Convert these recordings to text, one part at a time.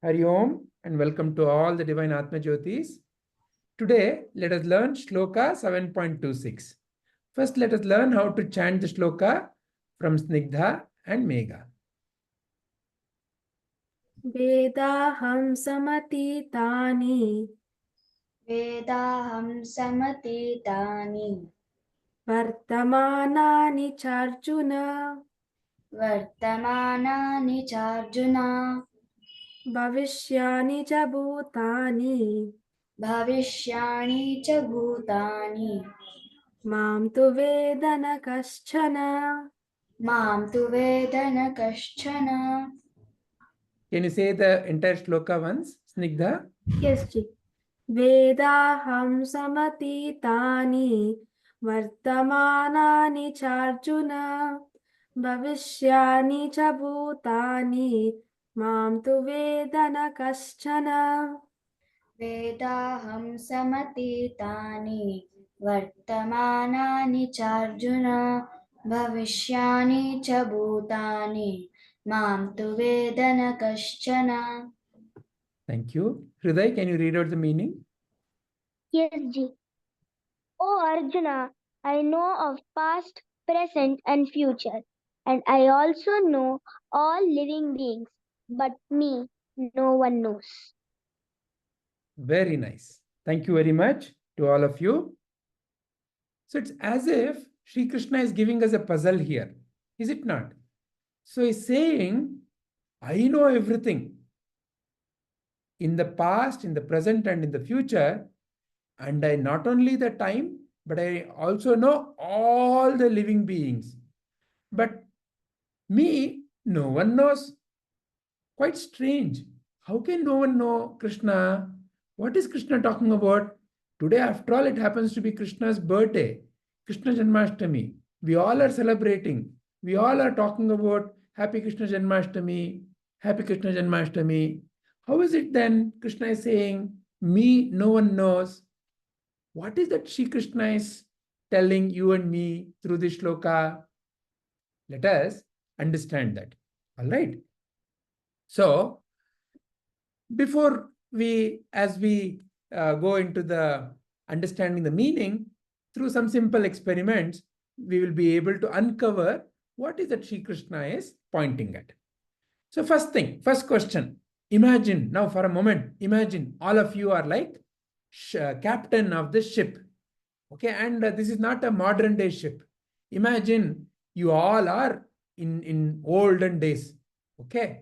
Hari Om and welcome to all the divine Atmajyotis. Today, let us learn Shloka 7.26. First, let us learn how to chant the Shloka from Snigdha and Megha. Vedāhaṁ samatītāni vedāhaṁ samatītāni vartamānāni chārjuna vartamānāni chārjuna bhaviṣhyāṇi ca bhūtāni bhaviṣhyāṇi ca bhūtāni māṁ tu veda na kaśhchana. māṁ tu veda na kaśhchana. Can you say the entire Shloka once, Snigdha? Yes, Ji. Vedāhaṁ samatītāni vartamānāni chārjuna bhaviṣhyāṇi ca bhūtāni māṁ tu veda na kaśhchana. vedāhaṁ samatītāni vartamānāni chārjuna bhaviṣhyāṇi ca bhūtāni māṁ tu veda na kaśhchana. Thank you. Hriday, can you read out the meaning? Yes, Ji. O Arjuna, I know of past, present, and future, and I also know all living beings, but me, no one knows. Very nice. Thank you very much to all of you. So it's as if Sri Krishna is giving us a puzzle here, is it not? So he's saying, I know everything in the past, in the present, and in the future, and I not only the time, but I also know all the living beings. But me, no one knows. Quite strange. How can no one know Krishna? What is Krishna talking about? Today, after all, it happens to be Krishna's birthday, Krishna Janmashtami. We all are celebrating. We all are talking about Happy Krishna Janmashtami, Happy Krishna Janmashtami. How is it then Krishna is saying, me, no one knows? What is that Shri Krishna is telling you and me through this shloka? Let us understand that. All right. So, before as we go into the understanding the meaning, through some simple experiments, we will be able to uncover what is that Shri Krishna is pointing at. So first question, imagine, now for a moment, imagine all of you are like captain of the ship. Okay, and this is not a modern day ship. Imagine you all are in olden days. Okay,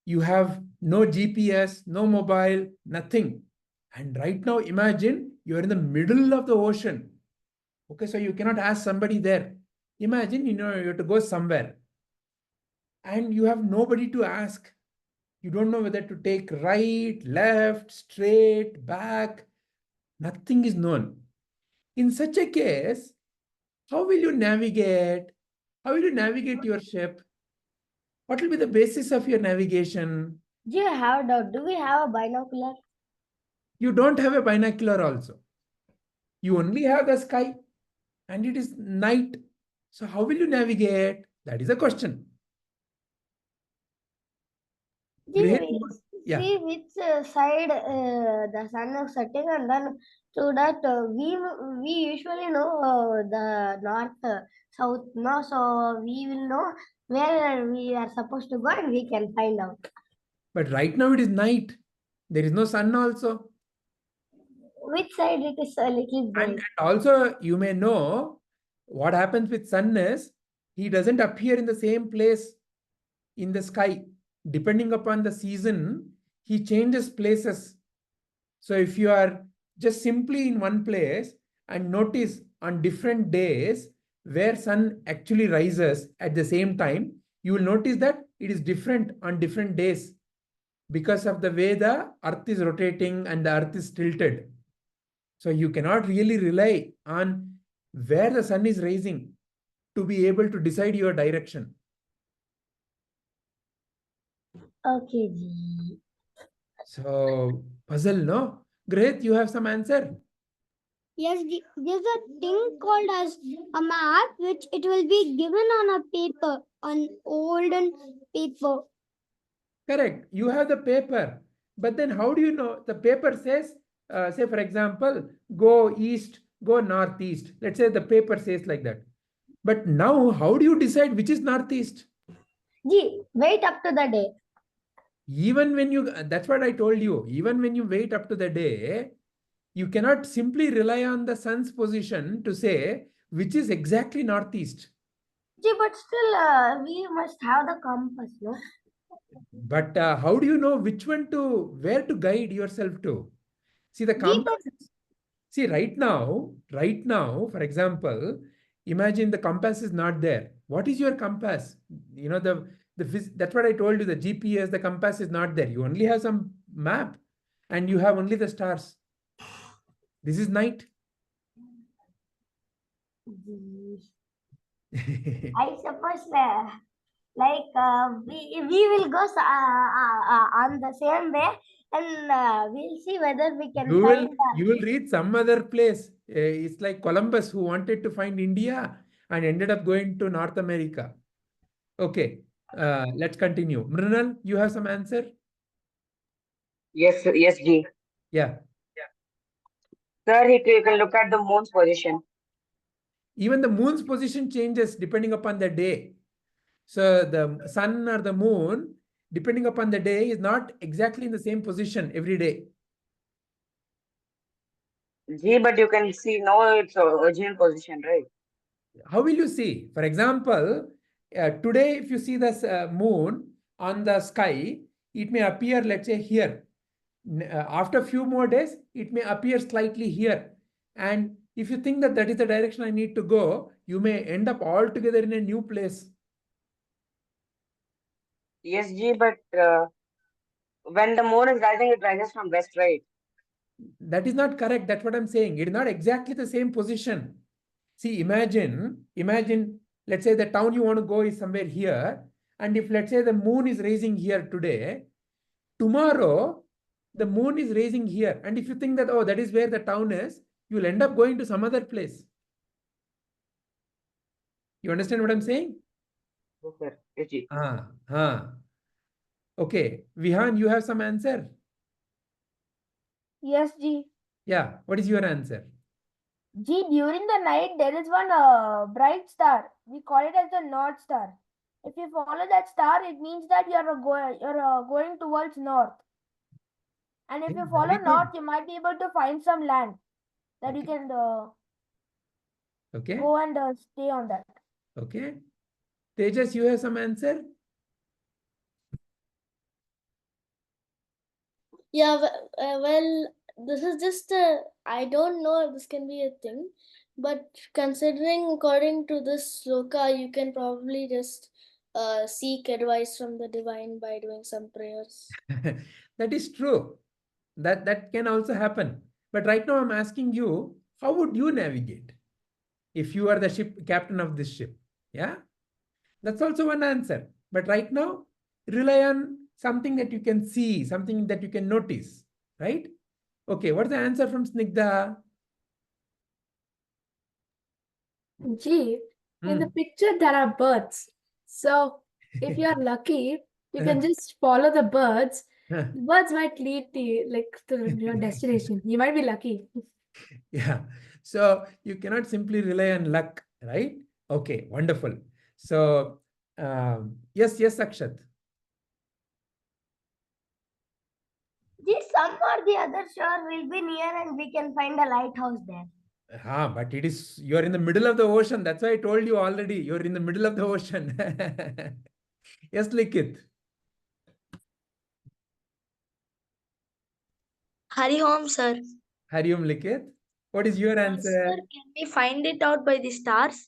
you have no GPS, no mobile, nothing. And right now, imagine you're in the middle of the ocean. Okay, so you cannot ask somebody there. Imagine, you have to go somewhere. And you have nobody to ask. You don't know whether to take right, left, straight, back. Nothing is known. In such a case, how will you navigate? How will you navigate your ship? What will be the basis of your navigation? Do you have doubt? Do we have a binocular? You don't have a binocular also. You only have the sky and it is night. So how will you navigate? That is a question. Yeah. See which side the sun is setting, and then so that we usually know the north, south, no, so we will know where we are supposed to go and we can find out. But right now it is night. There is no sun also. Which side it is a little bright. And also you may know what happens with sun is he doesn't appear in the same place in the sky. Depending upon the season, he changes places. So if you are just simply in one place and notice on different days where sun actually rises at the same time, you will notice that it is different on different days. Because of the way the earth is rotating and the earth is tilted. So you cannot really rely on where the sun is rising to be able to decide your direction. Okay. So, puzzle, no? Great, you have some answer? Yes, there's a thing called as a map, which it will be given on a paper, on olden paper. Correct. You have the paper. But then how do you know? The paper says, say for example, go east, go northeast. Let's say the paper says like that. But now, how do you decide which is northeast? Ji, wait up to the day. Even when you, that's what I told you, even when you wait up to the day, you cannot simply rely on the sun's position to say which is exactly northeast. Ji, but still, we must have the compass, no? But how do you know which one to, where to guide yourself to? See, the Ji, compass. See, right now, for example, imagine the compass is not there. What is your compass? You know, that's what I told you, the GPS, the compass is not there. You only have some map and you have only the stars. This is night. I suppose we will go on the same way and we'll see whether we can You will reach some other place. It's like Columbus who wanted to find India and ended up going to North America. Okay, let's continue. Mrinal, you have some answer? Yes, yes, Ji. Yeah. Sir, you can look at the moon's position. Even the moon's position changes depending upon the day. So the sun or the moon, depending upon the day, is not exactly in the same position every day. Ji, but you can see now its original position, right? How will you see? For example, today, if you see the moon on the sky, it may appear, let's say, here. After a few more days, it may appear slightly here. And if you think that that is the direction I need to go, you may end up altogether in a new place. Yes, Ji, but when the moon is rising, it rises from west, right? That is not correct. That's what I'm saying. It is not exactly the same position. See, imagine, let's say the town you want to go is somewhere here. And if, let's say, the moon is rising here today, tomorrow, the moon is rising here. And if you think that, oh, that is where the town is, you'll end up going to some other place. You understand what I'm saying? Yes, sir. Yes, Ji. Okay. Vihan, you have some answer? Yes, Ji. Yeah. What is your answer? Ji, during the night, there is one bright star. We call it as the North Star. If you follow that star, it means that you're going towards north. And if you follow Very good. north, you might be able to find some land that you can Okay. go and stay on that. Okay. Tejas, you have some answer? Yeah, well, this is just I don't know if this can be a thing, but considering according to this sloka, you can probably just seek advice from the divine by doing some prayers. That is true. That can also happen. But right now I'm asking you, how would you navigate if you are the ship captain of this ship? Yeah, that's also one answer. But right now, rely on something that you can see, something that you can notice, right? Okay, what's the answer from Snigdha? Ji, in the picture, there are birds. So if you are lucky, you can just follow the birds. The birds might lead to your destination. You might be lucky. Yeah. So you cannot simply rely on luck, right? Okay, wonderful. So yes, Akshat. Some or the other shore will be near and we can find a lighthouse there. But you're in the middle of the ocean. That's why I told you already. You're in the middle of the ocean. Yes, Likit. Harihom, sir. Hariom Likit. What is your answer? Sir, can we find it out by the stars?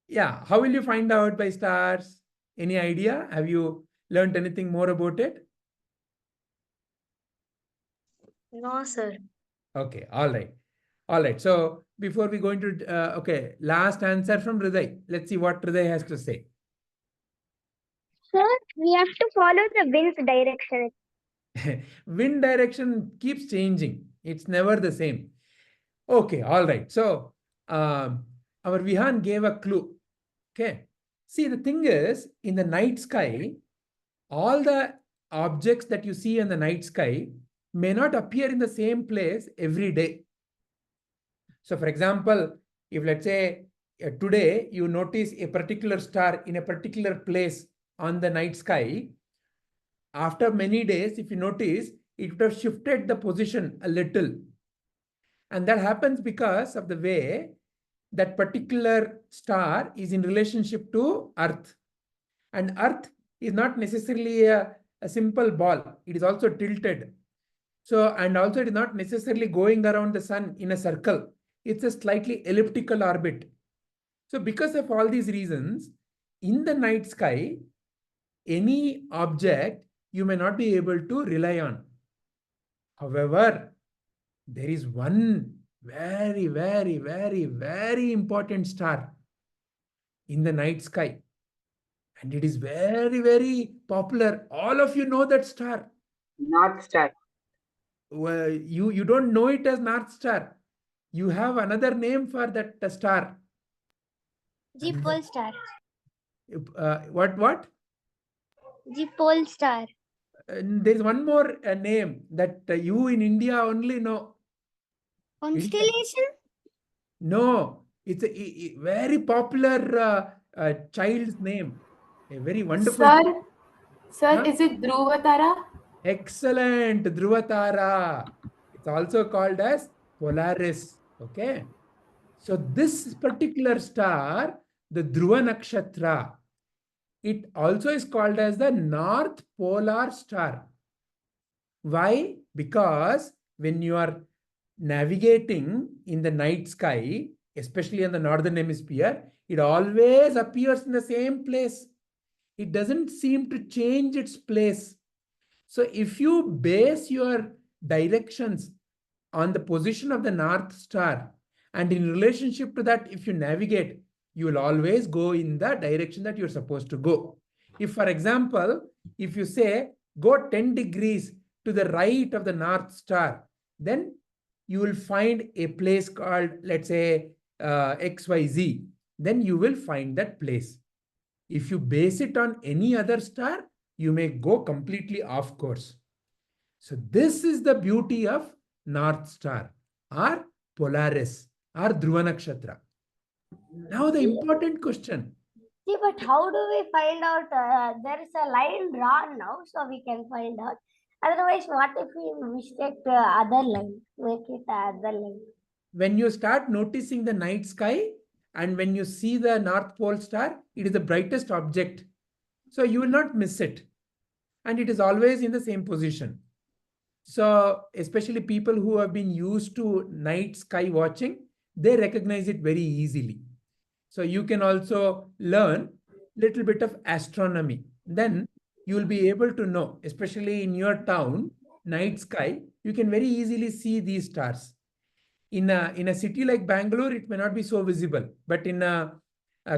Yeah. How will you find out by stars? Any idea? Have you learned anything more about it? No, sir. Okay. All right. All right. So before we go into, okay, last answer from Hriday. Let's see what Hriday has to say. Sir, we have to follow the wind's direction. Wind direction keeps changing. It's never the same. Okay. All right. So our Vihan gave a clue. Okay. See, the thing is, in the night sky, all the objects that you see in the night sky may not appear in the same place every day. So for example, if let's say today you notice a particular star in a particular place on the night sky, after many days, if you notice, it would have shifted the position a little. And that happens because of the way that particular star is in relationship to Earth. And Earth is not necessarily a simple ball. It is also tilted. So, and also it is not necessarily going around the sun in a circle. It's a slightly elliptical orbit. So because of all these reasons, in the night sky, any object you may not be able to rely on. However, there is one very, very, very, very important star in the night sky. And it is very, very popular. All of you know that star. North Star. Well, you don't know it as North Star. You have another name for that star. The pole star. What? The pole star. There is one more name that you in India only know. Constellation? No, it's a very popular child's name. A very wonderful. Sir, Huh? is it Dhruvatara? Excellent, Dhruvatara. It's also called as Polaris. Okay. So this particular star, the Dhruva Nakshatra, it also is called as the North Polar Star. Why? Because when you are navigating in the night sky, especially in the northern hemisphere, it always appears in the same place. It doesn't seem to change its place. So if you base your directions on the position of the North Star, and in relationship to that, if you navigate, you will always go in the direction that you're supposed to go. If, for example, if you say, go 10 degrees to the right of the North Star, then you will find a place called, let's say, XYZ. Then you will find that place. If you base it on any other star, you may go completely off course. So this is the beauty of North Star or Polaris or Dhruva Nakshatra. Now the important question. See, but how do we find out? There is a line drawn now, so we can find out. Otherwise, what if we mistake the other line? Make it other line. When you start noticing the night sky and when you see the North Pole star, it is the brightest object. So you will not miss it. And it is always in the same position. So especially people who have been used to night sky watching, they recognize it very easily. So you can also learn a little bit of astronomy. Then you will be able to know, especially in your town, night sky, you can very easily see these stars. In a city like Bangalore, it may not be so visible, but in a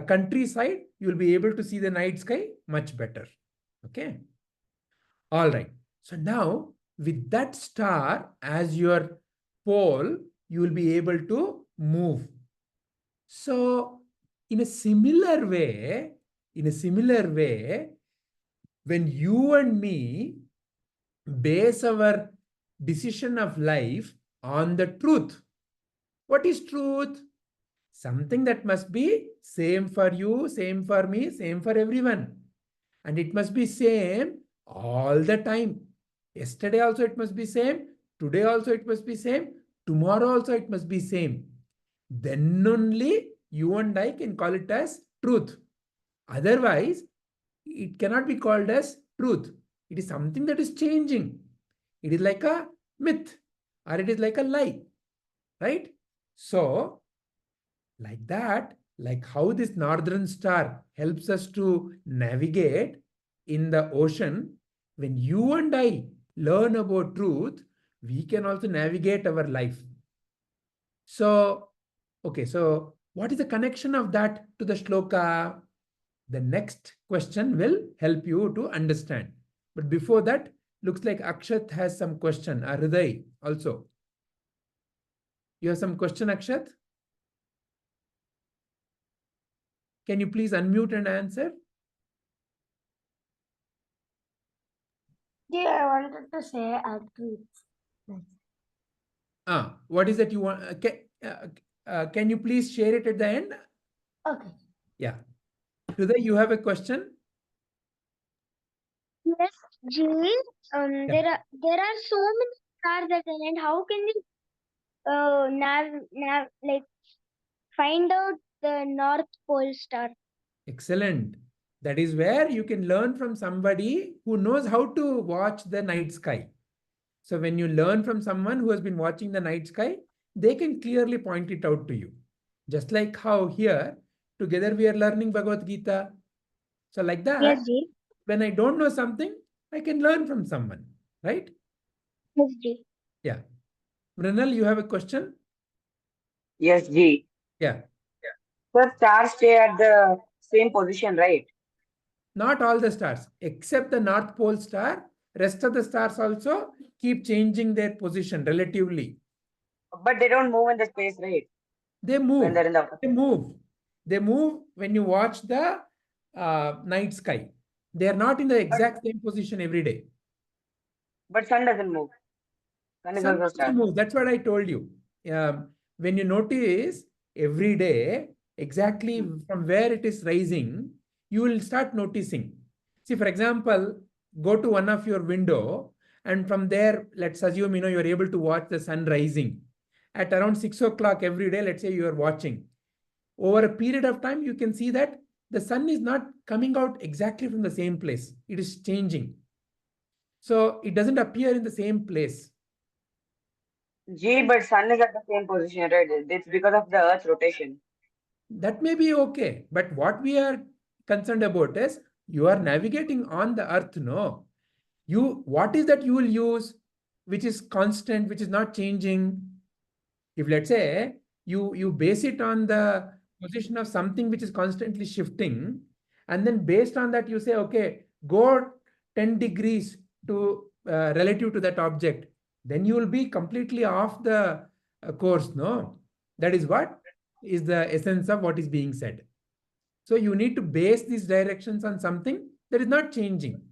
countryside, you will be able to see the night sky much better. Okay. All right. So now with that star as your pole, you will be able to move. So in a similar way, when you and me base our decision of life on the truth, what is truth? Something that must be same for you, same for me, same for everyone. And it must be same all the time. Yesterday also it must be same. Today also it must be same. Tomorrow also it must be same. Then only you and I can call it as truth. Otherwise, it cannot be called as truth. It is something that is changing. It is like a myth or it is like a lie, right? So, like that, like how this northern star helps us to navigate in the ocean, when you and I learn about truth, we can also navigate our life. So, okay, so what is the connection of that to the shloka? The next question will help you to understand. But before that, looks like Akshat has some question. Hriday also. You have some question, Akshat? Can you please unmute and answer? Ji, I wanted to say a truth. What is that you want? Can you please share it at the end? Okay. Yeah. Today you have a question? Yes, G. There are so many stars at the end. How can we like find out the North Pole star? Excellent. That is where you can learn from somebody who knows how to watch the night sky. So when you learn from someone who has been watching the night sky, they can clearly point it out to you. Just like how here, together we are learning Bhagavad Gita. So like that, Yes, G. when I don't know something, I can learn from someone, right? Yes, G. Yeah. Mrinal, you have a question? Yes, G. Yeah. The stars stay at the same position, right? Not all the stars, except the North Pole star. Rest of the stars also keep changing their position relatively. But they don't move in the space, right? They When move. they're in the They move. They move when you watch the night sky. They are not in the exact same position every day. but sun doesn't move. Sun is Sun also star. moves. That's what I told you. When you notice every day exactly from where it is rising, you will start noticing. See, for example, go to one of your window, and from there, let's assume you're able to watch the sun rising. At around 6 o'clock every day, let's say you are watching. Over a period of time, you can see that the sun is not coming out exactly from the same place. It is changing. So it doesn't appear in the same place. G, but sun is at the same position, right? It's because of the Earth's rotation. That may be okay. But what we are concerned about is you are navigating on the earth, no? What is that you will use, which is constant, which is not changing? If let's say you base it on the position of something which is constantly shifting, and then based on that you say, okay, go 10 degrees to relative to that object, then you will be completely off the course, no? That is what is the essence of what is being said. So you need to base these directions on something that is not changing.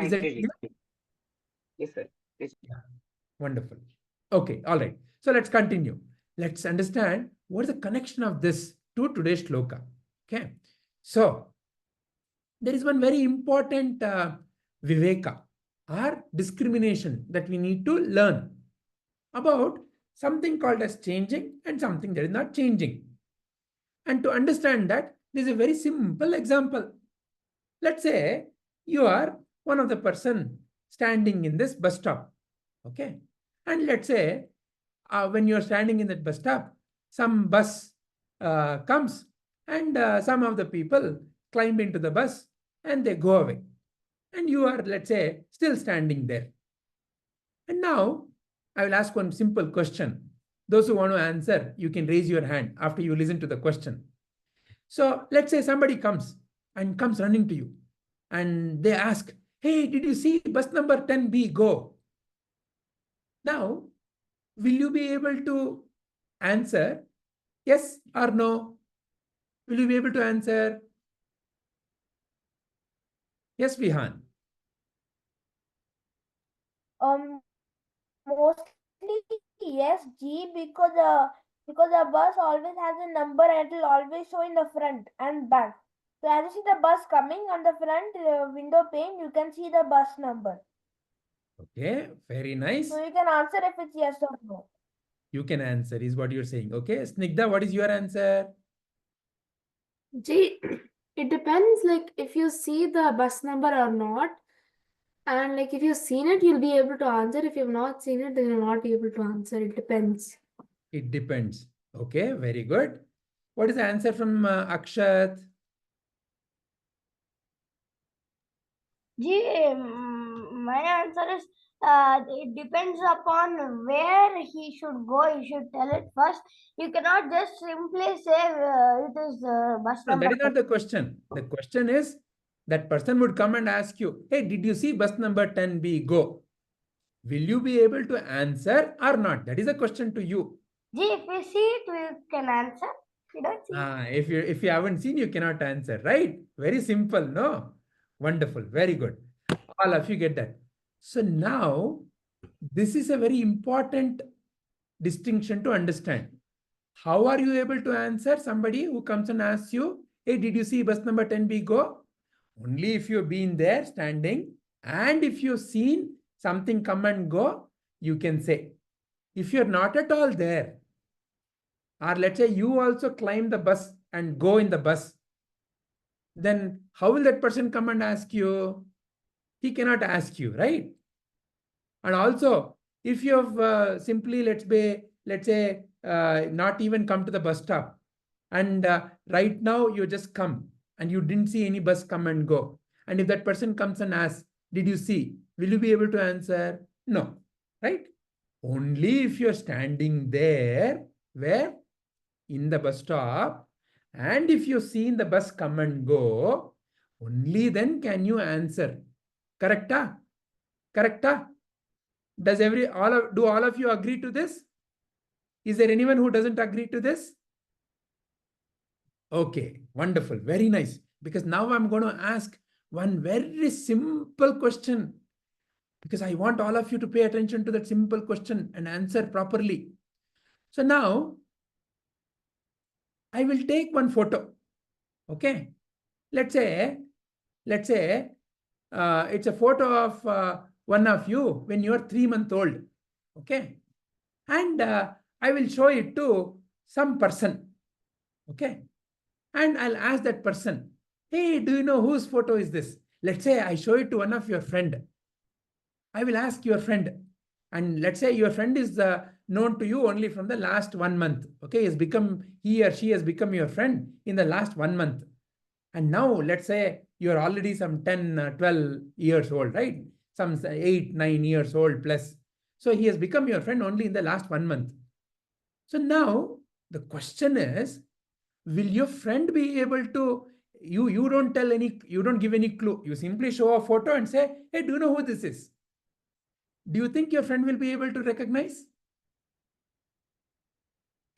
Is Thank that you, G. clear? Yes, sir. Yes. Yeah. Wonderful. Okay, all right. So let's continue. Let's understand what is the connection of this to today's shloka. Okay. So there is one very important viveka or discrimination that we need to learn about something called as changing and something that is not changing. And to understand that, there is a very simple example. Let's say you are one of the person standing in this bus stop. Okay. And let's say when you're standing in that bus stop, some bus comes and some of the people climb into the bus and they go away. And you are, let's say, still standing there. And now I will ask one simple question. Those who want to answer, you can raise your hand after you listen to the question. So let's say somebody comes running to you and they ask, hey, did you see bus number 10B go? Now, will you be able to answer yes or no? Will you be able to answer? Yes, Vihan. Mostly yes, G, because the bus always has a number and it will always show in the front and back. So as you see the bus coming on the front window pane, you can see the bus number. Okay, very nice. So you can answer if it's yes or no. You can answer is what you're saying. Okay, Snigdha, what is your answer? G, it depends like if you see the bus number or not. And like if you've seen it, you'll be able to answer. If you've not seen it, then you'll not be able to answer. It depends. It depends. Okay, very good. What is the answer from Akshat? Ji, my answer is it depends upon where he should go. You should tell it first. You cannot just simply say it is bus No, number. that is not the question. The question is that person would come and ask you, hey, did you see bus number 10B go? Will you be able to answer or not? That is a question to you. Ji, if you see it, you can answer. You don't see it. If you haven't seen, you cannot answer, right? Very simple, no? Wonderful, very good. All of you get that. So now, this is a very important distinction to understand. How are you able to answer somebody who comes and asks you, hey, did you see bus number 10B go? Only if you've been there standing, and if you've seen something come and go, you can say. If you're not at all there, or let's say you also climb the bus and go in the bus, then how will that person come and ask you? He cannot ask you, right? And also, if you have simply, let's say, not even come to the bus stop, and right now you just come and you didn't see any bus come and go, and if that person comes and asks, did you see? Will you be able to answer? No, right? Only if you're standing there, where? In the bus stop, and if you've seen the bus come and go, only then can you answer. Correcta? Correcta? Does do all of you agree to this? Is there anyone who doesn't agree to this? Okay, wonderful, very nice. Because now I'm going to ask one very simple question, because I want all of you to pay attention to that simple question and answer properly. So now, I will take one photo. Okay, let's say it's a photo of one of you when you are 3 months old. Okay, and I will show it to some person. Okay, and I'll ask that person, hey, do you know whose photo is this? Let's say I show it to one of your friend. I will ask your friend, and let's say your friend is known to you only from the last 1 month. Okay, he or she has become your friend in the last 1 month. And now let's say you're already some 10, 12 years old, right? Some 8, 9 years old plus. So he has become your friend only in the last 1 month. So now the question is, will your friend be able to, you don't give any clue. You simply show a photo and say, hey, do you know who this is? Do you think your friend will be able to recognize?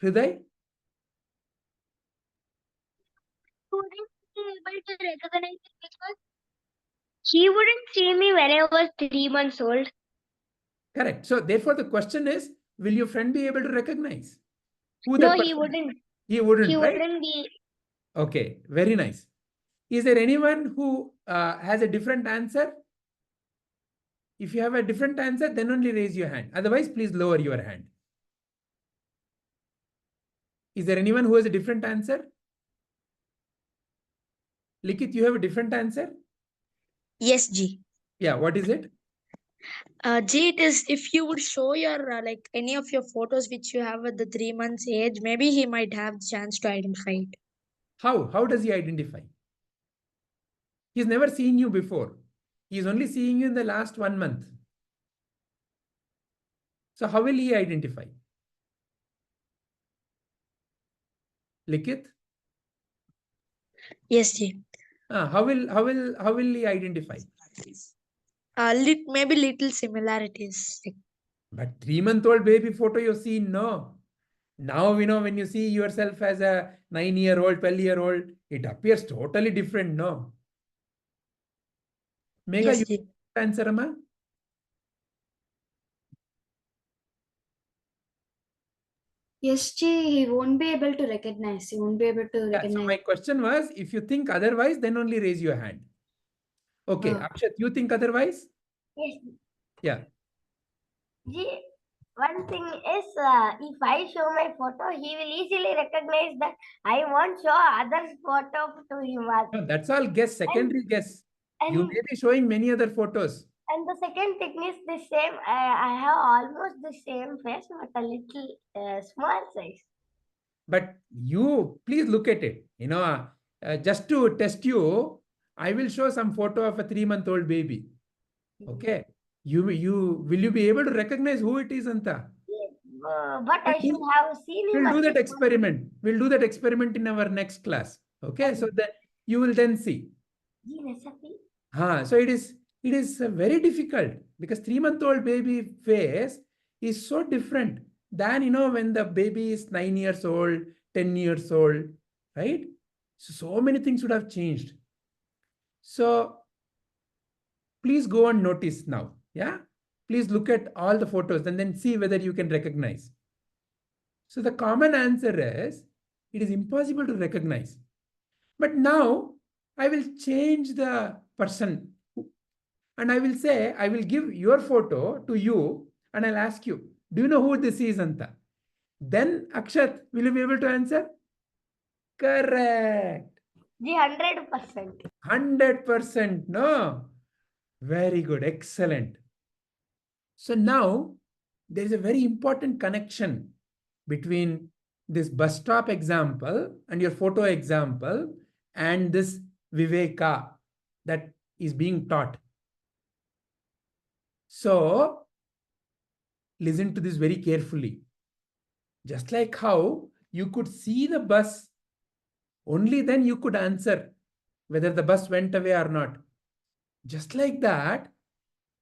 Hriday? Wouldn't be able to recognize it because he wouldn't see me when I was 3 months old. Correct. So therefore the question is, will your friend be able to recognize who No, that he person is? wouldn't. He wouldn't, He right? wouldn't be. Okay, very nice. Is there anyone who has a different answer? If you have a different answer, then only raise your hand. Otherwise, please lower your hand. Is there anyone who has a different answer? Likit, you have a different answer? Yes, G. Yeah, what is it? G, it is if you would show your like any of your photos which you have at the 3 months age, maybe he might have the chance to identify it. How? How does he identify? He's never seen you before. He's only seeing you in the last 1 month. So how will he identify? Likit? Yes, G. How will he identify? Maybe little similarities. But 3-month-old baby photo you've seen, no. Now, when you see yourself as a 9-year-old, 12-year-old, it appears totally different, no? Mega, Yes, you G. answer, Amma? Yes, Ji, he won't be able to recognize. He won't be able to Yeah, so recognize. my question was, if you think otherwise, then only raise your hand. Okay, Akshat, you think otherwise? Yes. Yeah. One thing is, if I show my photo, he will easily recognize that I won't show others' photo to him. No, that's all guess, secondary guess. You and- may be showing many other photos. And the second thing is the same. I have almost the same face, but a little small size. But you, please look at it. Just to test you, I will show some photo of a 3-month-old baby. Okay. Will you be able to recognize who it is, Anta? But I should have seen him. We'll do that experiment. We'll do that experiment in our next class. Okay. So that you will then see. So it is very difficult because 3-month-old baby face is so different than when the baby is 9 years old, 10 years old, right? So many things would have changed. So please go and notice now. Yeah. Please look at all the photos and then see whether you can recognize. So the common answer is, it is impossible to recognize. But now I will change the person and I will say, I will give your photo to you and I'll ask you, do you know who this is, Anta? Then Akshat, will you be able to answer? Correct. 100%. 100%. No. Very good. Excellent. So now there is a very important connection between this bus stop example and your photo example and this viveka that is being taught. So listen to this very carefully. Just like how you could see the bus, only then you could answer whether the bus went away or not. Just like that,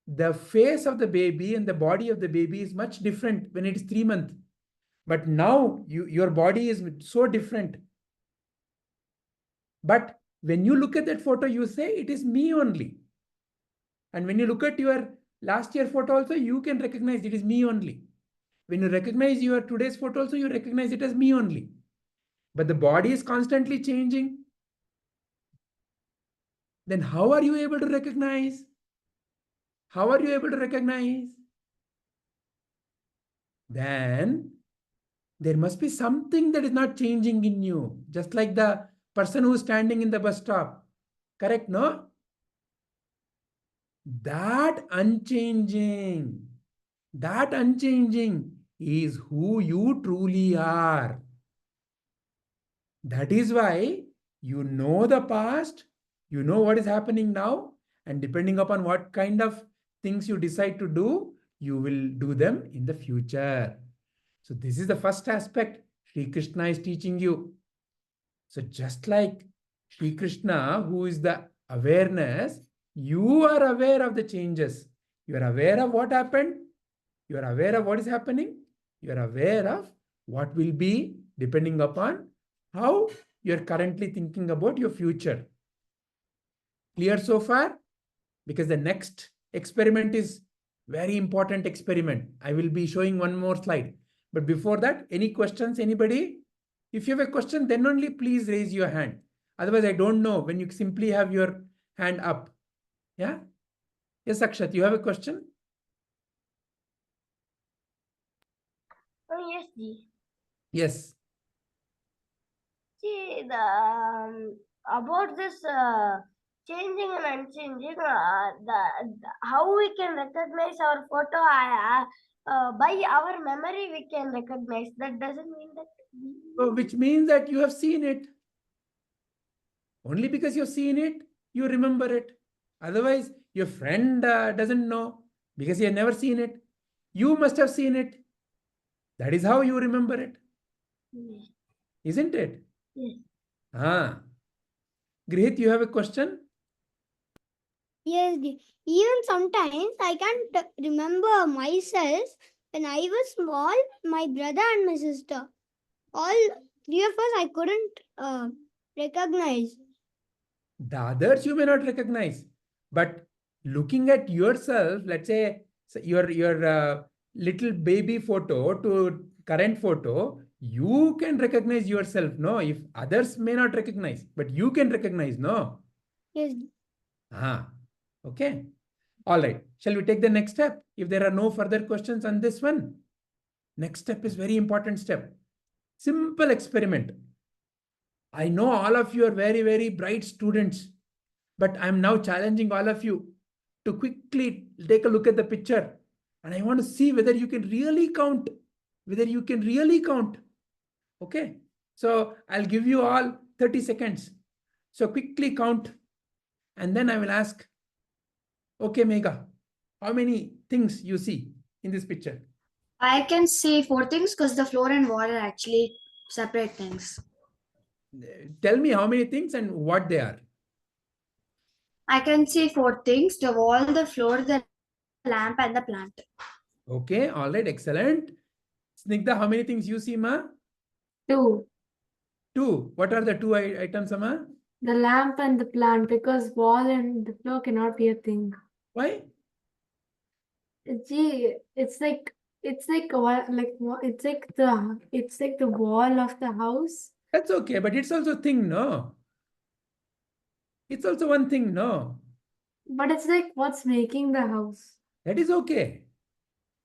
the face of the baby and the body of the baby is much different when it is 3 months. But now your body is so different. But when you look at that photo, you say, it is me only. And when you look at your last year photo also, you can recognize it is me only. When you recognize your today's photo also, you recognize it as me only. But the body is constantly changing. Then how are you able to recognize? How are you able to recognize? Then there must be something that is not changing in you. Just like the person who is standing in the bus stop. Correct, no? That unchanging is who you truly are. That is why you know the past, you know what is happening now, and depending upon what kind of things you decide to do, you will do them in the future. So this is the first aspect Sri Krishna is teaching you. So just like Sri Krishna, who is the awareness, you are aware of the changes. You are aware of what happened. You are aware of what is happening. You are aware of what will be depending upon how you are currently thinking about your future. Clear so far? Because the next experiment is very important experiment. I will be showing one more slide. But before that, any questions, anybody? If you have a question, then only please raise your hand. Otherwise, I don't know when you simply have your hand up. Yeah? Yes, Akshat, you have a question? Oh, yes, Ji. Yes. See, about this changing and unchanging, how we can recognize our photo by our memory, we can recognize. That doesn't mean that. So, which means that you have seen it. Only because you've seen it, you remember it. Otherwise, your friend doesn't know because he has never seen it. You must have seen it. That is how you remember it. Yes. Isn't it? Yes. Grihit, you have a question? Yes, even sometimes I can't remember myself. When I was small, my brother and my sister, all three of us, I couldn't recognize. The others you may not recognize. But looking at yourself, let's say your little baby photo to current photo, you can recognize yourself, no? If others may not recognize, but you can recognize, no? Yes. Okay. All right. Shall we take the next step? If there are no further questions on this one, next step is very important step. Simple experiment. I know all of you are very, very bright students, but I'm now challenging all of you to quickly take a look at the picture. And I want to see whether you can really count. Okay. So I'll give you all 30 seconds. So quickly count. And then I will ask, okay, Megha, how many things you see in this picture? I can see 4 things because the floor and wall are actually separate things. Tell me how many things and what they are. I can see 4 things: the wall, the floor, the lamp, and the plant. Okay, all right, excellent. Snigdha, how many things you see, ma? 2. 2. What are the 2 items, ma? The lamp and the plant, because wall and the floor cannot be a thing. Why? Gee, it's like what it's like the wall of the house. That's okay, but it's also a thing, no? It's also one thing, no? But it's like what's making the house. That is okay.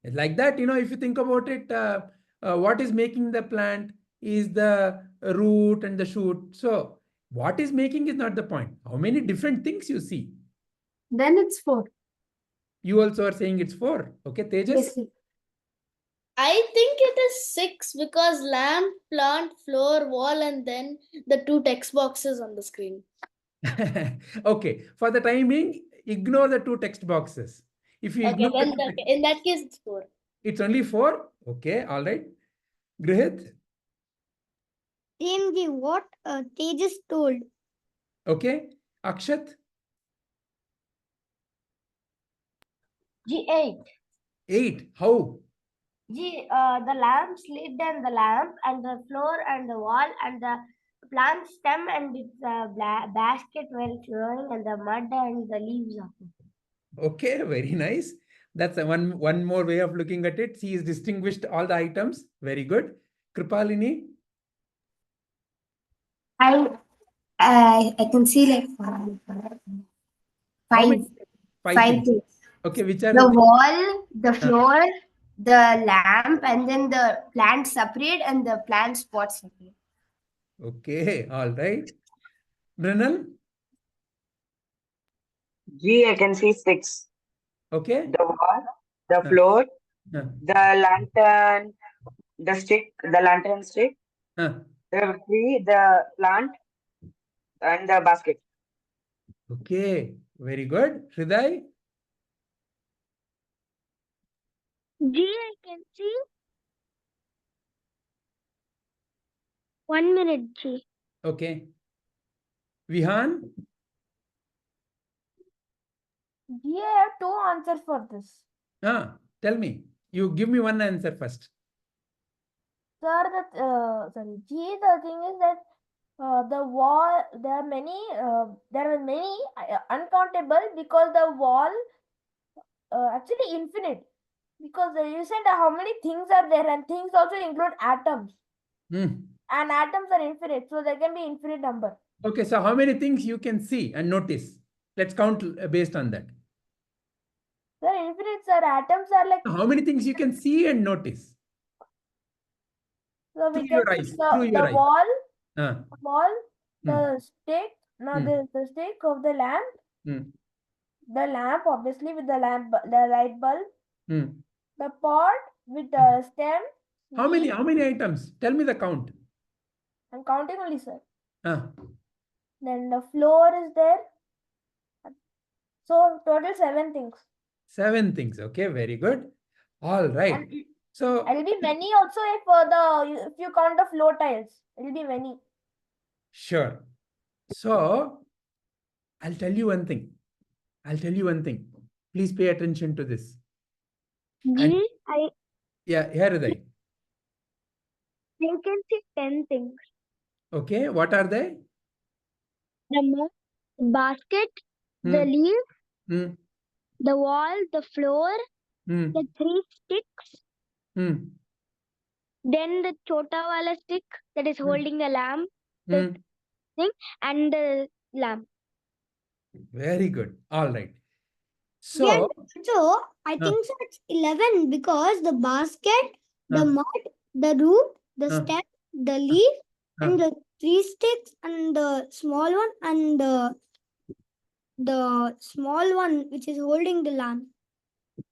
Like that, if you think about it, what is making the plant is the root and the shoot. So what is making is not the point. How many different things you see? Then it's 4. You also are saying it's 4. Okay, Tejas? Yes. I think it is 6 because lamp, plant, floor, wall, and then the 2 text boxes on the screen. Okay, for the time being, ignore the 2 text boxes. If you Okay, ignore then in that case, it's 4. it's only 4. Okay, all right. Grihit? TMG, what Tejas told. Okay. Akshat? G8. 8. How? The lamp's lid and the lamp and the floor and the wall and the plant stem and its basket where it's growing and the mud and the leaves of it. Okay, very nice. That's one more way of looking at it. She has distinguished all the items. Very good. Kripalini? I can see like How many? 5 things. things. Okay, which are The the wall, the floor, the lamp, and then the plant separate and the plant spot separate. Okay, all right. Brennan? G, I can see 6. Okay. The wall, the floor, Huh. the lantern, the stick, the lantern stick, Huh. the tree, the plant, and the basket. Okay, very good. Hriday? G, I can see. 1 minute, G. Okay. Vihan? G, I have 2 answers for this. Tell me. You give me one answer first. Sir, G, the thing is that the wall, there are many uncountable because the wall actually infinite. Because you said how many things are there, and things also include atoms. And atoms are infinite, so there can be infinite number. Okay, so how many things you can see and notice? Let's count based on that. Sir, infinite, sir. Atoms are like... How many things you can see and notice? So we Through can your see eyes. Through your eyes. wall, Hmm. the stick, the stick of the lamp, the lamp obviously with the light bulb, the pot with the stem. How many items? Tell me the count. I'm counting only, sir. Then the floor is there. So total 7 things. 7 things. Okay, very good. All right. And so it'll be many also if you count the floor tiles. It'll be many. Sure. So I'll tell you one thing. Please pay attention to this. G, Yeah, here are they. I can see 10 things. Okay, what are they? The basket, the leaf, the wall, the floor, the 3 sticks, then the chota wala stick that is holding the lamp, the thing, and the lamp. Very good. All right. So I think so it's 11 because the basket, the mud, the root, the stem, the leaf, and the 3 sticks, and the small one, and the small one which is holding the lamp.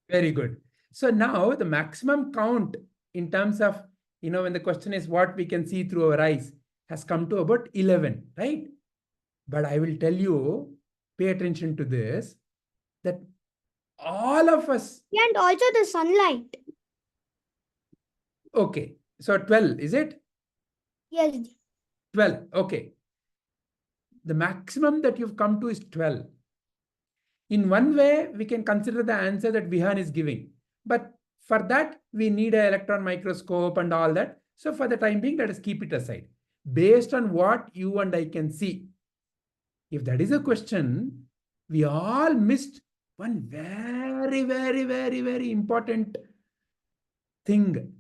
Very good. So now the maximum count in terms of, when the question is what we can see through our eyes has come to about 11, right? But I will tell you, pay attention to this, that all of us. And also the sunlight. Okay. So 12, is it? Yes. 12. Okay. The maximum that you've come to is 12. In one way, we can consider the answer that Vihan is giving. But for that, we need an electron microscope and all that. So for the time being, let us keep it aside. Based on what you and I can see. If that is a question, we all missed one very, very, very, very important thing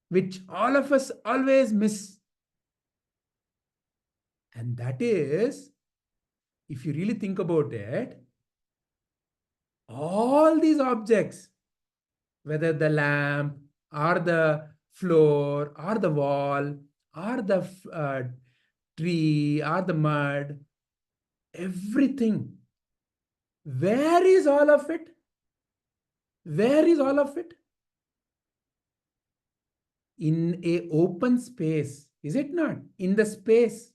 which all of us always miss. And that is, if you really think about it, all these objects, whether the lamp or the floor or the wall or the tree or the mud, everything, where is all of it? Where is all of it? In a open space, is it not? In the space.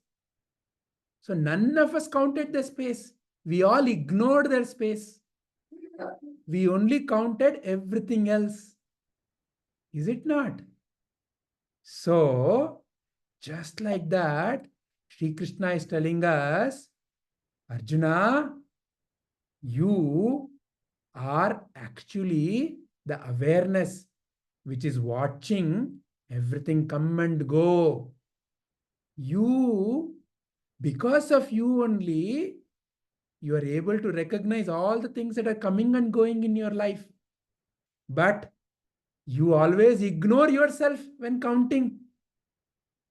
So none of us counted the space. We all ignored their space. We only counted everything else. Is it not? So, just like that, Sri Krishna is telling us, Arjuna, you are actually the awareness which is watching everything come and go. You, because of you only, you are able to recognize all the things that are coming and going in your life. But you always ignore yourself when counting.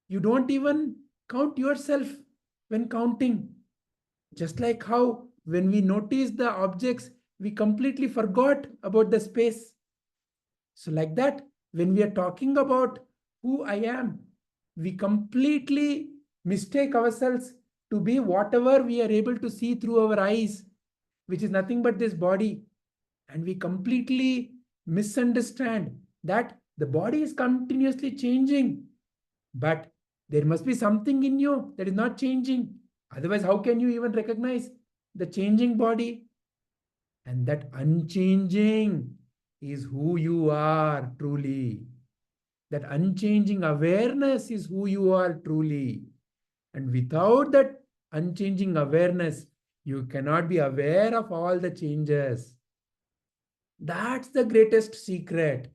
You don't even count yourself when counting. Just like how when we notice the objects, we completely forgot about the space. So like that, when we are talking about who I am, we completely mistake ourselves to be whatever we are able to see through our eyes, which is nothing but this body. And we completely misunderstand that the body is continuously changing. But there must be something in you that is not changing. Otherwise, how can you even recognize the changing body? And that unchanging is who you are truly. That unchanging awareness is who you are truly. And without that unchanging awareness, you cannot be aware of all the changes. That's the greatest secret.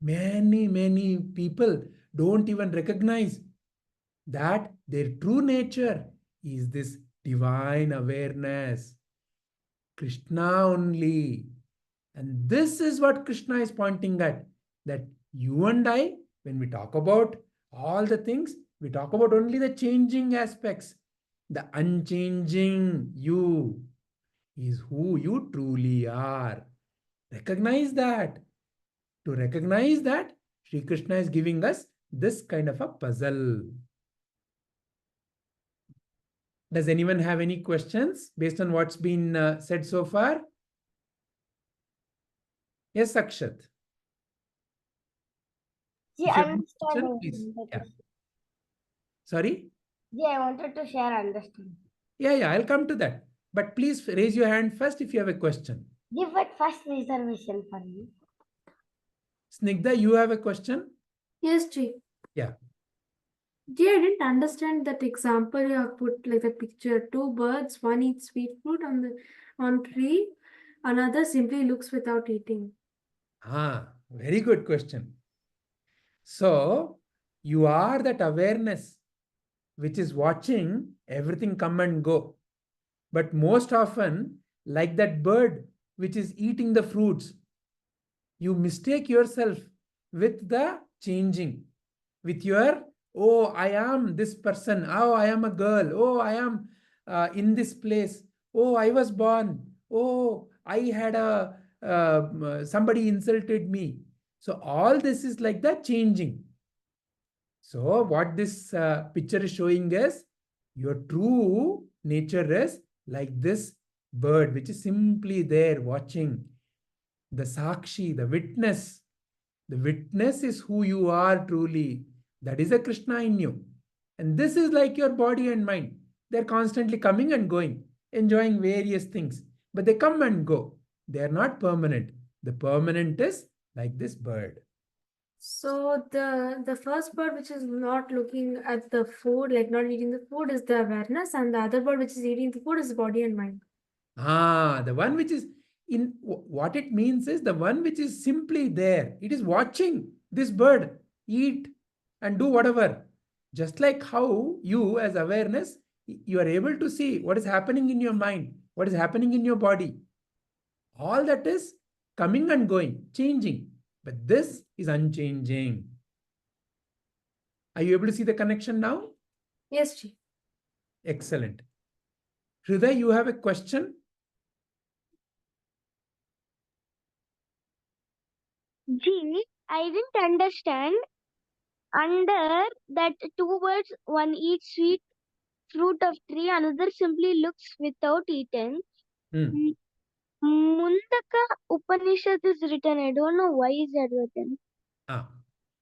Many, many people don't even recognize that their true nature is this divine awareness. Krishna only. And this is what Krishna is pointing at. That you and I, when we talk about all the things, we talk about only the changing aspects. The unchanging you is who you truly are. Recognize that. To recognize that, Sri Krishna is giving us this kind of a puzzle. Does anyone have any questions based on what's been said so far? Yes, Akshat. See, If you have any question, understanding. please. Yeah. Sorry? Yeah, I wanted to share understanding. Yeah, I'll come to that. But please raise your hand first if you have a question. Give it first reservation for me. Snigdha, you have a question? Yes, Ji. Yeah. Ji, I didn't understand that example you have put, like the picture. Two birds, one eats sweet fruit on tree, another simply looks without eating. Very good question. So, you are that awareness which is watching everything come and go. But most often, like that bird which is eating the fruits, you mistake yourself with the changing, with your, oh, I am this person, oh, I am a girl, oh, I am in this place, oh, I was born, oh, I had somebody insulted me. So all this is like that changing. So what this picture is showing is your true nature is like this bird which is simply there watching. The Sakshi, the witness. The witness is who you are truly. That is a Krishna in you. And this is like your body and mind. They're constantly coming and going, enjoying various things. But they come and go. They are not permanent. The permanent is like this bird. So the first bird which is not looking at the food, like not eating the food, is the awareness, and the other bird which is eating the food is the body and mind. The one which is in what it means is the one which is simply there. It is watching this bird eat and do whatever. Just like how you as awareness, you are able to see what is happening in your mind, what is happening in your body. All that is coming and going, changing. But this is unchanging. Are you able to see the connection now? Yes, Ji. Excellent. Hriday, you have a question? G, I didn't understand. Under that two words, one eats sweet fruit of tree, another simply looks without eating. Mundaka Upanishad is written. I don't know why is that written.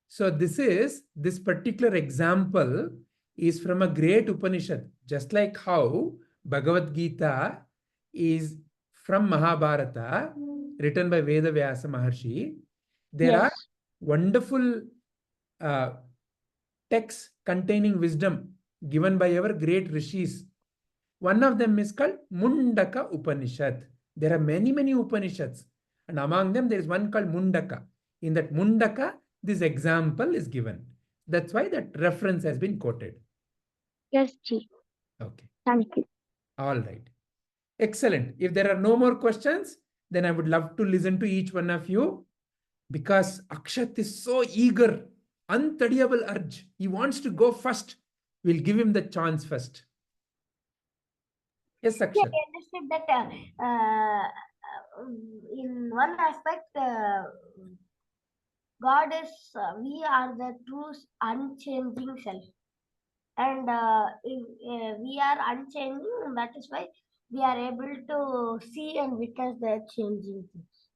So this particular example is from a great Upanishad, just like how Bhagavad Gita is from Mahabharata, written by Veda Vyasa Maharshi. There are wonderful texts containing wisdom given by our great rishis. One of them is called Mundaka Upanishad. There are many, many Upanishads, and among them there is one called Mundaka. In that Mundaka, this example is given. That's why that reference has been quoted. Yes, Ji. Okay. Thank you. All right. Excellent. If there are no more questions, then I would love to listen to each one of you, because Akshat is so eager, untadiable urge. He wants to go first. We'll give him the chance first. Yes, Akshat. I understood that in one aspect, God is, we are the true unchanging self. And if we are unchanging, that is why we are able to see and witness the changing things.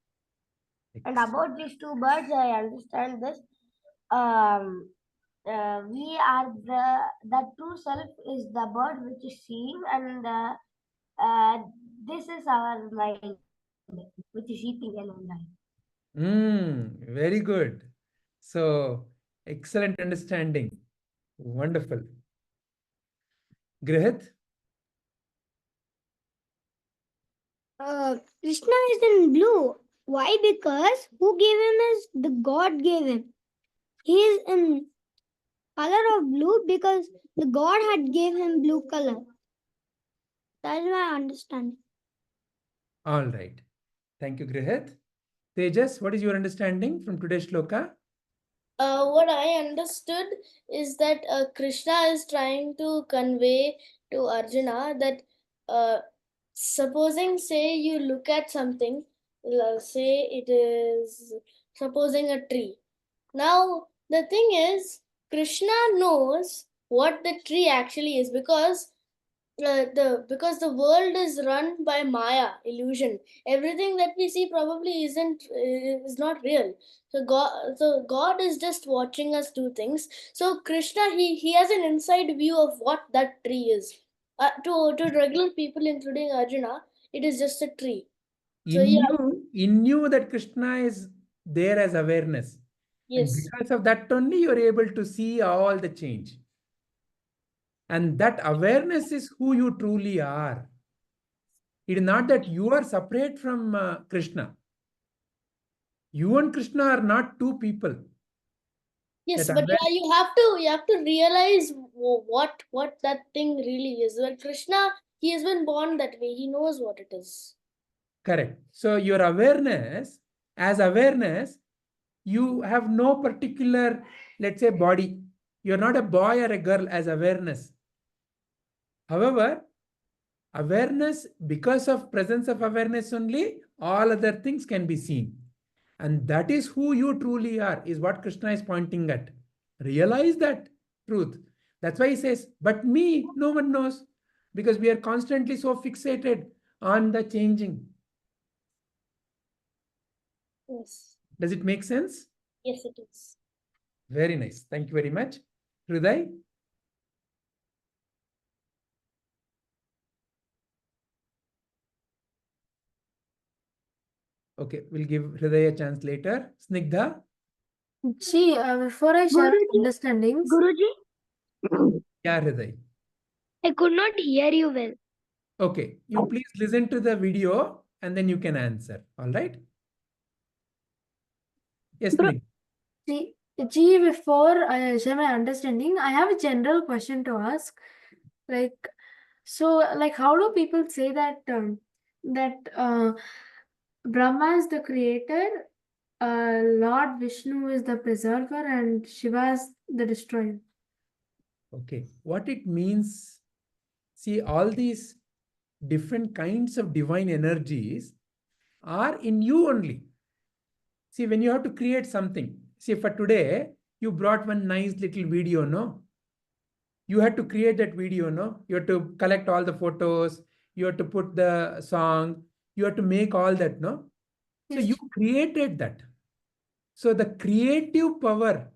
And about these two birds, I understand this. We are the true self is the bird which is seeing, and this is our mind which is eating and dying. Very good. So, excellent understanding. Wonderful. Grihit? Krishna is in blue. Why? Because who gave him is the God gave him. He is in color of blue because the God had gave him blue color. That is my understanding. All right. Thank you, Grihit. Tejas, what is your understanding from today's shloka? What I understood is that Krishna is trying to convey to Arjuna that supposing, say, you look at something, say it is supposing a tree. Now, the thing is, Krishna knows what the tree actually is, because the world is run by Maya, illusion. Everything that we see probably is not real. So God is just watching us do things. So Krishna, he has an inside view of what that tree is. To regular people, including Arjuna, it is just a tree. So In you that Krishna is there as awareness. Yes. And because of that only you are able to see all the change. And that awareness is who you truly are. It is not that you are separate from Krishna. You and Krishna are not two people. Yes, but yeah, you have to realize what that thing really is. Well, Krishna, he has been born that way. He knows what it is. Correct. So your awareness, as awareness, you have no particular, let's say, body. You're not a boy or a girl as awareness. However, awareness, because of presence of awareness only, all other things can be seen. And that is who you truly are, is what Krishna is pointing at. Realize that truth. That's why he says, but me, no one knows. Because we are constantly so fixated on the changing. Yes. Does it make sense? Yes, it is. Very nice. Thank you very much. Hriday? Okay, we'll give Hriday a chance later. Snigdha? See, before I share understandings. Guruji? Yeah, Hriday. I could not hear you well. Okay, you please listen to the video and then you can answer. All right? Yes, Snigdha. See, before I share my understanding, I have a general question to ask. Like, how do people say that Brahma is the creator, Lord Vishnu is the preserver, and Shiva is the destroyer. Okay, what it means, see, all these different kinds of divine energies are in you only. See, when you have to create something, see, for today, you brought one nice little video, no? You had to create that video, no? You had to collect all the photos, you had to put the song, you had to make all that, no? So Yes. you created that. So the creative power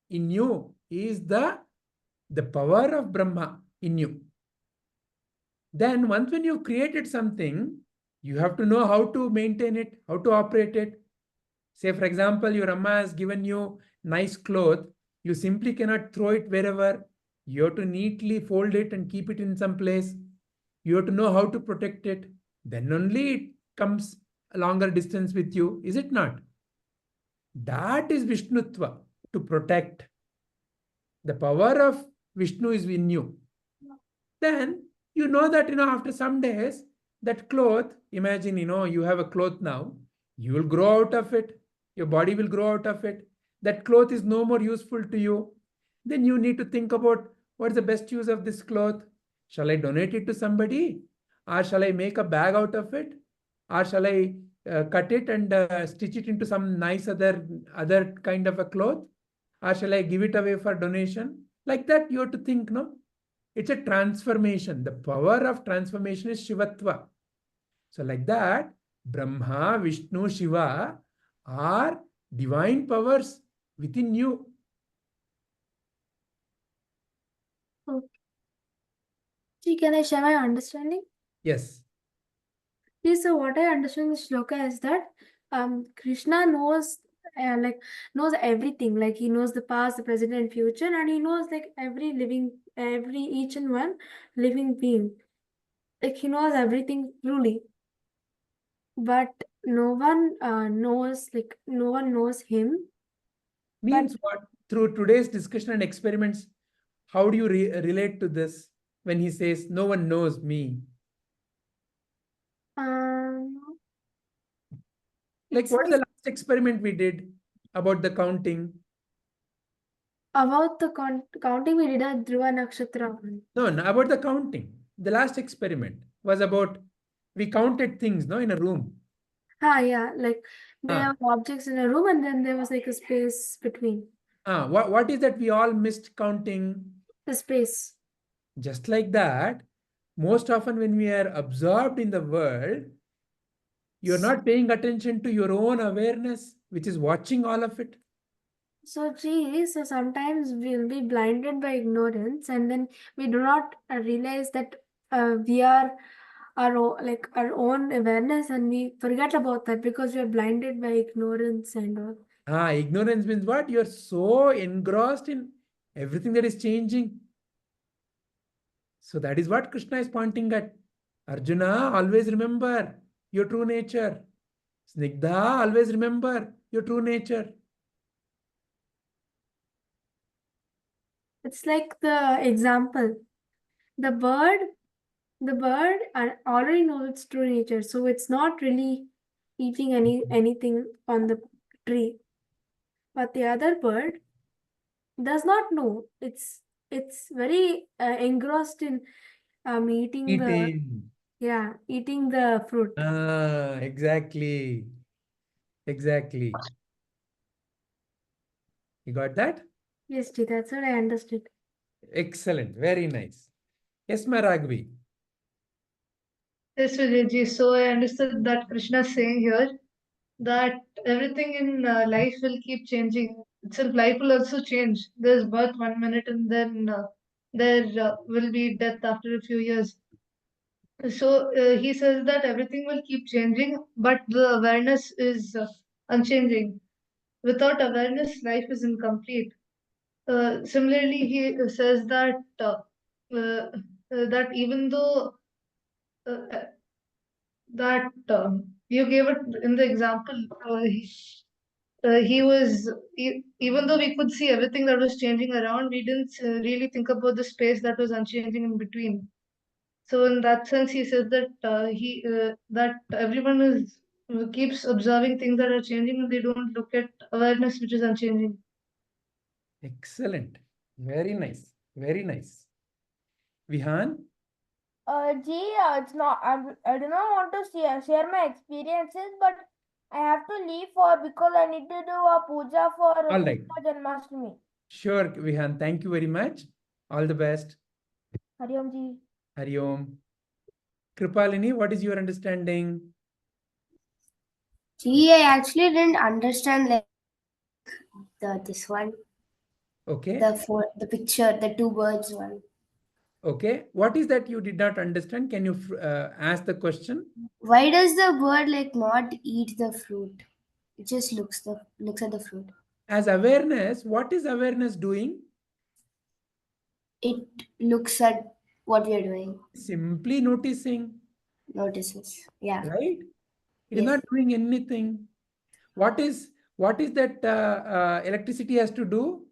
in you is the power of Brahma in you. Then once when you created something, you have to know how to maintain it, how to operate it. Say, for example, your Amma has given you nice cloth. You simply cannot throw it wherever. You have to neatly fold it and keep it in some place. You have to know how to protect it. Then only it comes a longer distance with you, is it not? That is Vishnutva, to protect. The power of Vishnu is in you. Then you know that, after some days, that cloth, imagine, you have a cloth now, you will grow out of it. Your body will grow out of it. That cloth is no more useful to you. Then you need to think about what's the best use of this cloth. Shall I donate it to somebody? Or shall I make a bag out of it? Or shall I cut it and stitch it into some nice other kind of a cloth? Or shall I give it away for donation? Like that, you have to think, no? It's a transformation. The power of transformation is Shivatva. So like that, Brahma, Vishnu, Shiva are divine powers within you. Okay. See, can I share my understanding? Yes. See, so what I understand in this shloka is that Krishna knows everything. Like he knows the past, the present, and future, and he knows like each and one living being. Like he knows everything truly. But no one knows him. Means what? Through today's discussion and experiments, how do you relate to this when he says, no one knows me? Like It's what is the last experiment we did about the counting? About the counting, we did a Dhruva Nakshatra one. No, about the counting. The last experiment was about, we counted things, no, in a room. Yeah, like there were objects in a room and then there was like a space between. What is that we all missed counting? The space. Just like that, most often when we are absorbed in the world, you're not paying attention to your own awareness, which is watching all of it. So sometimes we'll be blinded by ignorance and then we do not realize that we are our own awareness, and we forget about that because we are blinded by ignorance and all. Ignorance means what? You're so engrossed in everything that is changing. So that is what Krishna is pointing at. Arjuna, always remember your true nature. Snigdha, always remember your true nature. It's like the example. The bird already knows its true nature, so it's not really eating anything on the tree. But the other bird does not know. It's very engrossed in eating the fruit. Exactly. You got that? Yes, Ji, that's what I understood. Excellent. Very nice. Yes, Maragvi. Yes, Vijayji. So I understood that Krishna is saying here that everything in life will keep changing. Itself, life will also change. There's birth 1 minute and then there will be death after a few years. So he says that everything will keep changing, but the awareness is unchanging. Without awareness, life is incomplete. Similarly, he says that even though that you gave it in the example, even though we could see everything that was changing around, we didn't really think about the space that was unchanging in between. So in that sense, he says that that everyone is keeps observing things that are changing and they don't look at awareness which is unchanging. Excellent. Very nice. Very nice. Vihan? It's not. I do not want to share my experiences, but I have to leave because I need to do a puja for All right. Krishna Janmashtami. Sure, Vihan. Thank you very much. All the best. Hari Om Ji. Hari Om. Kripalini, what is your understanding? Gee, I actually didn't understand like this one. Okay. The picture, the two birds one. Okay. What is that you did not understand? Can you ask the question? Why does the bird like not eat the fruit? It just looks at the fruit. As awareness, what is awareness doing? It looks at what we are doing. Simply noticing. Notices. Yeah. Right? It is Yes. not doing anything. What is that electricity has to do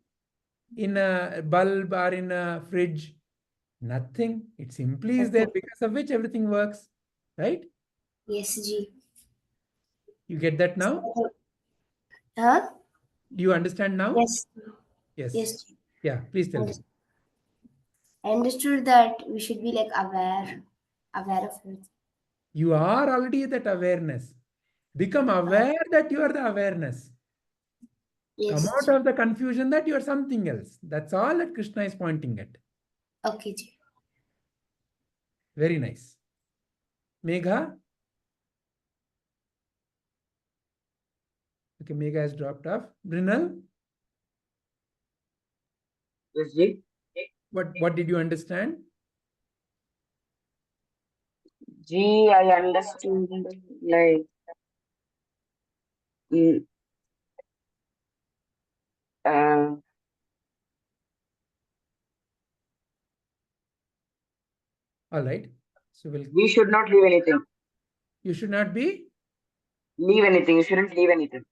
in a bulb or in a fridge? Nothing. It simply is there, because of which everything works. Right? Yes, Ji. You get that now? Huh? Do you understand now? Yes. Yes. Yes. Yeah, please tell me. I understood that we should be like aware of it. You are already that awareness. Become aware that you are the awareness. Yes. Come out of the confusion that you are something else. That's all that Krishna is pointing at. Okay, Ji. Very nice. Megha? Okay, Megha has dropped off. Brinal? Yes, Ji. What did you understand? Ji, I understood like All right. So we should not leave anything. You should not be? Leave anything. You shouldn't leave anything.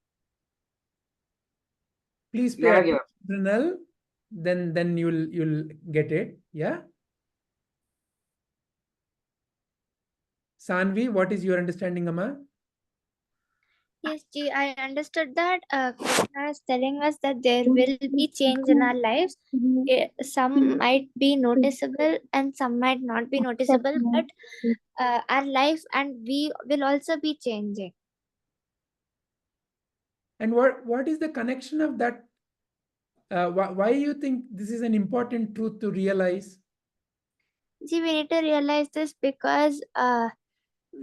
Please pay Never give up. attention, Brinal. Then you'll get it. Yeah. Sanvi, what is your understanding, Amma? Yes, Ji, I understood that Krishna is telling us that there will be change in our lives. Some might be noticeable and some might not be noticeable, but our life and we will also be changing. And what is the connection of that? Why you think this is an important truth to realize? See, we need to realize this because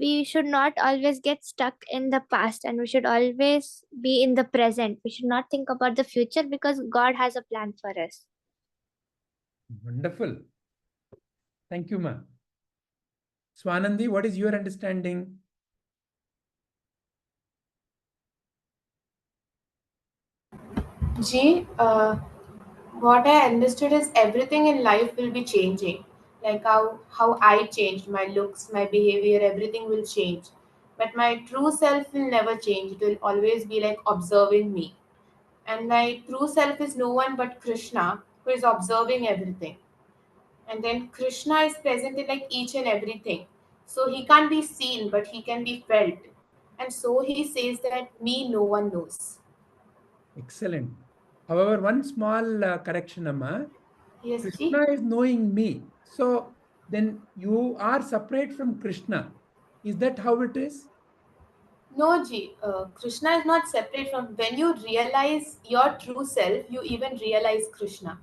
we should not always get stuck in the past and we should always be in the present. We should not think about the future because God has a plan for us. Wonderful. Thank you, Ma. Swanandi, what is your understanding? Ji, what I understood is everything in life will be changing. Like how I changed, my looks, my behavior, everything will change. But my true self will never change. It will always be like observing me. And my true self is no one but Krishna, who is observing everything. And then Krishna is present in like each and everything. So he can't be seen, but he can be felt. And so he says that me no one knows. Excellent. However, one small correction, Amma. Yes, Krishna is knowing me. So then you are separate from Krishna. Is that how it is? No, Ji. Krishna is not separate from. When you realize your true self, you even realize Krishna.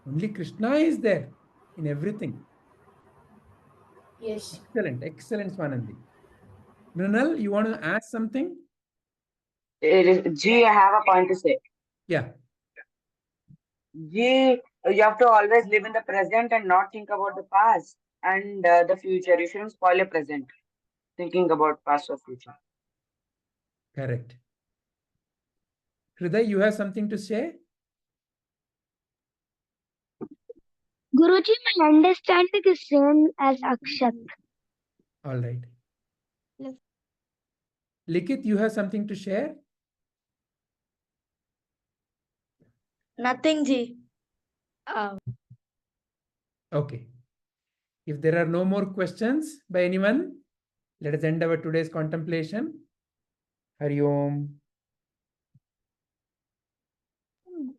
Only Krishna is there in everything. Yes. Excellent, excellent, Swanandi. Mrinal, you want to ask something? Ji, I have a point to say. Yeah. Ji, you have to always live in the present and not think about the past and the future. You shouldn't spoil your present thinking about past or future. Correct. Hriday, you have something to say? Guruji, my understanding is same as Akshat. All right. Yes. Likit, you have something to share? Nothing, Ji. Okay. If there are no more questions by anyone, Let us end our today's contemplation. Hari Om.